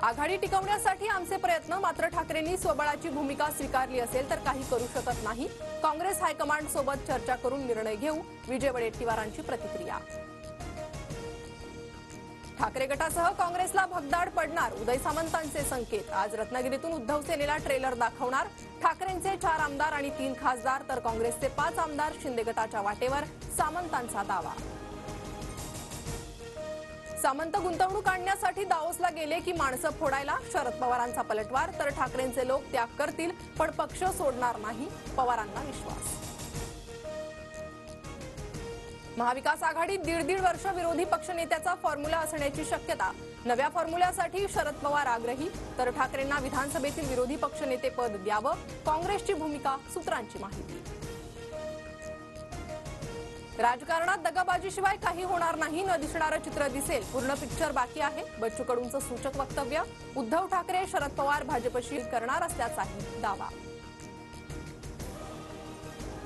आघाडी टिकवण्यासाठी आमचे प्रयत्न, मात्र ठाकरेंनी स्वबळाची भूमिका स्वीकारली असेल तर काही करू शकत नाही. काँग्रेस हायकमांड सोबत चर्चा करून निर्णय घेऊ. विजय वडेट्टीवारांची प्रतिक्रिया. ठाकरे गटासह काँग्रेसला भगदाड पडणार, उदय सामंतांचे संकेत. आज रत्नागिरीतून उद्धव सेनेला ट्रेलर दाखवणार. ठाकरेंचे 4 आमदार आणि 3 खासदार तर काँग्रेसचे 5 आमदार शिंदे गटाच्या वाटेवर, सामंतांचा दावा. सामंत गुंतवणूक आणण्यासाठी दाओसला गेले की माणसं फोडायला, शरद पवारांचा पलटवार. तर ठाकरेंचे लोक त्याग करतील पण पक्ष सोडणार नाही, पवारांना विश्वास. महाविकास आघाडीत 1.5 वर्ष विरोधी पक्षनेत्याचा फॉर्म्युला असण्याची शक्यता. नव्या फॉर्म्युल्यासाठी शरद पवार आग्रही. तर ठाकरेंना विधानसभेतील विरोधी पक्षनेते पद द्यावं, काँग्रेसची भूमिका, सूत्रांची माहिती. राजकारणात दगाबाजीशिवाय काही होणार नाही, न दिसणारं चित्र दिसेल, पूर्ण पिक्चर बाकी आहे. बच्चू कडूंचं सूचक वक्तव्य. उद्धव ठाकरे शरद पवार भाजपशी करणार असल्याचाही दावा.